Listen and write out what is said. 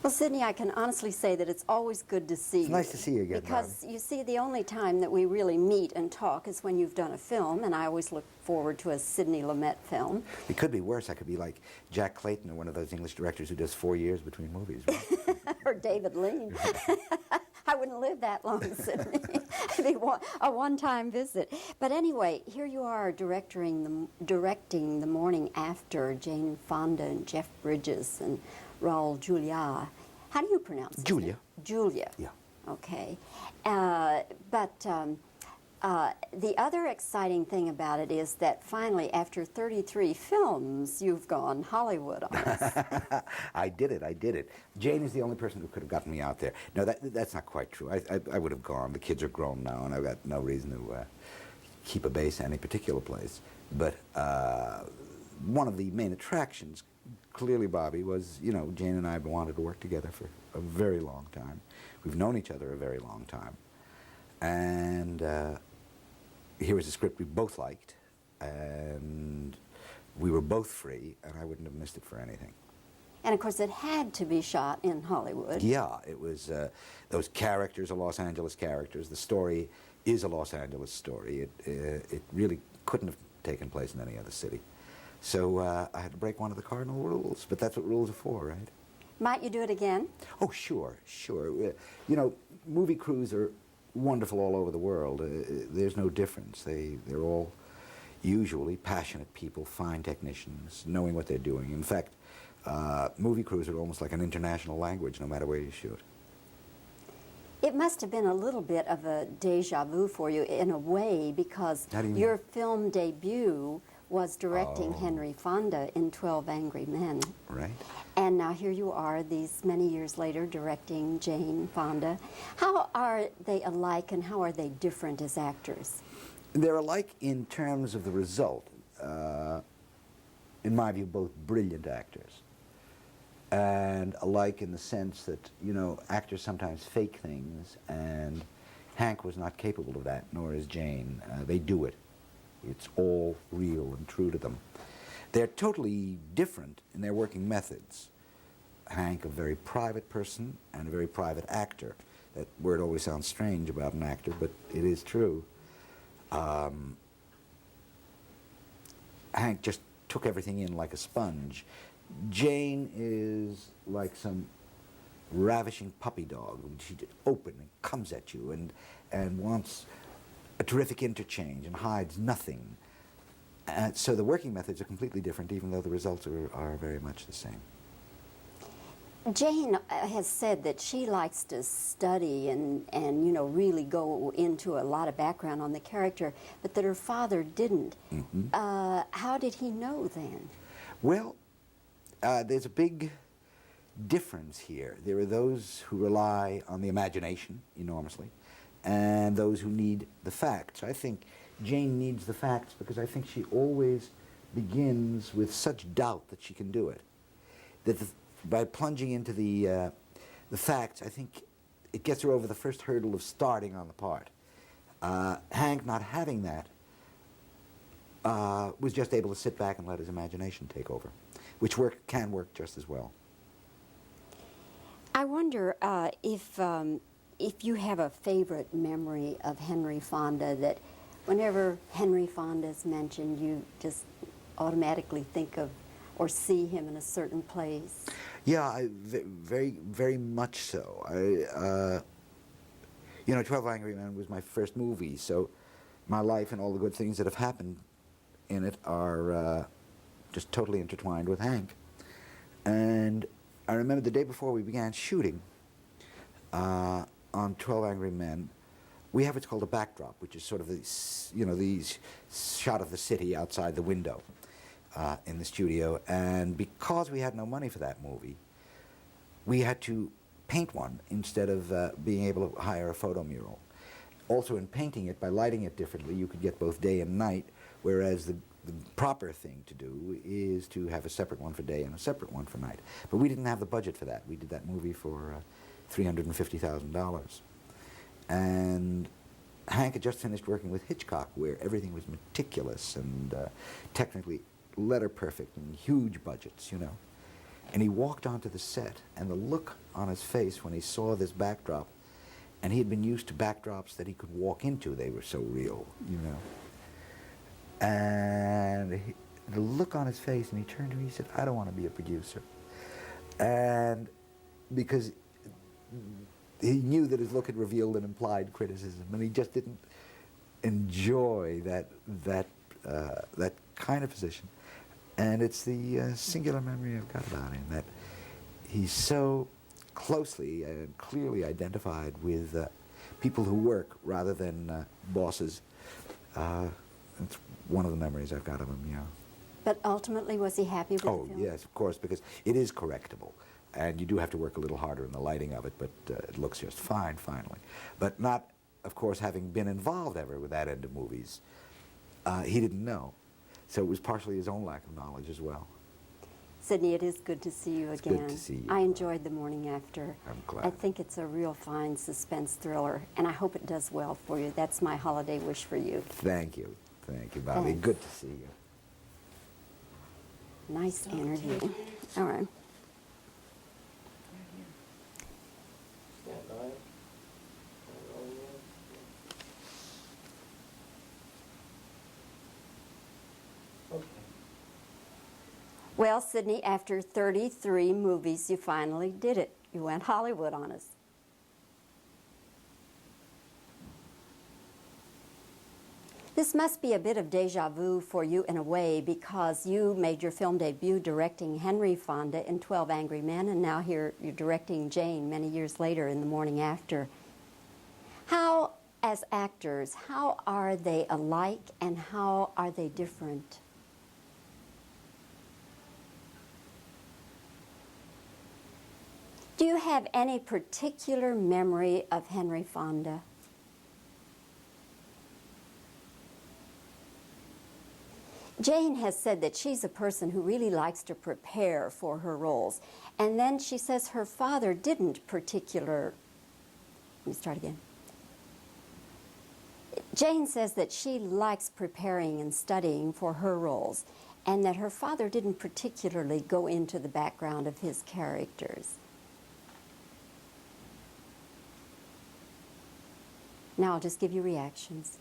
Well, Sidney, I can honestly say that it's always good to see you. It's nice to see you again, Because, you see, the only time that we really meet and talk is when you've done a film, and I always look forward to a Sidney Lumet film. It could be worse. I could be like Jack Clayton, or one of those English directors who does 4 years between movies. Right? Or David Lean. I wouldn't live that long, Sidney. It'd be a one-time visit. But anyway, here you are directing the morning after Jane Fonda and Jeff Bridges and Raul Julia. How do you pronounce it? Julia. Julia. Yeah. Okay. But the other exciting thing about it is that finally, after 33 films, you've gone Hollywood on us. I did it. Jane is the only person who could have gotten me out there. No, that's not quite true. I would have gone. The kids are grown now, and I've got no reason to keep a base any particular place. But one of the main attractions, clearly, Bobbie, was, you know, Jane and I have wanted to work together for a very long time. We've known each other a very long time. And here was a script we both liked, and we were both free, and I wouldn't have missed it for anything. And of course, it had to be shot in Hollywood. Yeah, it was, those characters are Los Angeles characters. The story is a Los Angeles story. It really couldn't have taken place in any other city. So I had to break one of the cardinal rules, but that's what rules are for, right? Might you do it again? Oh, sure. You know, movie crews are wonderful all over the world. There's no difference. They're all usually passionate people, fine technicians, knowing what they're doing. In fact, movie crews are almost like an international language, no matter where you shoot. It must have been a little bit of a deja vu for you in a way, because your film debut was directing Henry Fonda in 12 Angry Men. Right. And now here you are, these many years later, directing Jane Fonda. How are they alike, and how are they different as actors? They're alike in terms of the result. In my view, both brilliant actors. And alike in the sense that, you know, actors sometimes fake things, and Hank was not capable of that, nor is Jane. They do it. It's all real and true to them. They're totally different in their working methods. Hank, a very private person and a very private actor. That word always sounds strange about an actor, but it is true. Hank just took everything in like a sponge. Jane is like some ravishing puppy dog. She just open and comes at you and wants a terrific interchange and hides nothing. So the working methods are completely different, even though the results are very much the same. Jane has said that she likes to study and you know, really go into a lot of background on the character, but that her father didn't. Mm-hmm. How did he know then? Well, there's a big difference here. There are those who rely on the imagination enormously, and those who need the facts. I think Jane needs the facts because I think she always begins with such doubt that she can do it. That by plunging into the facts, I think it gets her over the first hurdle of starting on the part. Hank, not having that, was just able to sit back and let his imagination take over, which can work just as well. I wonder if you have a favorite memory of Henry Fonda, that whenever Henry Fonda is mentioned, you just automatically think of or see him in a certain place. Yeah, very, very much so. You know, 12 Angry Men was my first movie, so my life and all the good things that have happened in it are just totally intertwined with Hank. And I remember the day before we began shooting on 12 Angry Men, we have what's called a backdrop, which is sort of this, you know, the shot of the city outside the window in the studio. And because we had no money for that movie, we had to paint one instead of being able to hire a photo mural. Also, in painting it, by lighting it differently, you could get both day and night, whereas the proper thing to do is to have a separate one for day and a separate one for night. But we didn't have the budget for that. We did that movie for $350,000. And Hank had just finished working with Hitchcock, where everything was meticulous and technically letter perfect and huge budgets, you know. And he walked onto the set, and the look on his face when he saw this backdrop, and he had been used to backdrops that he could walk into. They were so real, you know. And the look on his face, and he turned to me, he said, I don't want to be a producer. And because he knew that his look had revealed an implied criticism, and he just didn't enjoy that kind of position. And it's the singular memory I've got about him, that he's so closely and clearly identified with people who work rather than bosses. It's one of the memories I've got of him, yeah. But ultimately, was he happy with the film? Yes, of course, because it is correctable. And you do have to work a little harder in the lighting of it, but it looks just fine, finally. But not, of course, having been involved ever with that end of movies, he didn't know. So it was partially his own lack of knowledge as well. Sidney, it is good to see you again. Good to see you. I enjoyed The Morning After. I'm glad. I think it's a real fine suspense thriller, and I hope it does well for you. That's my holiday wish for you. Thank you, Bobbie. Thanks. Good to see you. Nice interview. All right. Well, Sidney, after 33 movies, you finally did it. You went Hollywood on us. This must be a bit of deja vu for you in a way, because you made your film debut directing Henry Fonda in 12 Angry Men, and now here you're directing Jane many years later in The Morning After. How, as actors, how are they alike and how are they different? Do you have any particular memory of Henry Fonda? Jane has said that she's a person who really likes to prepare for her roles. And then she says her father didn't let me start again. Jane says that she likes preparing and studying for her roles, and that her father didn't particularly go into the background of his characters. Now I'll just give you reactions.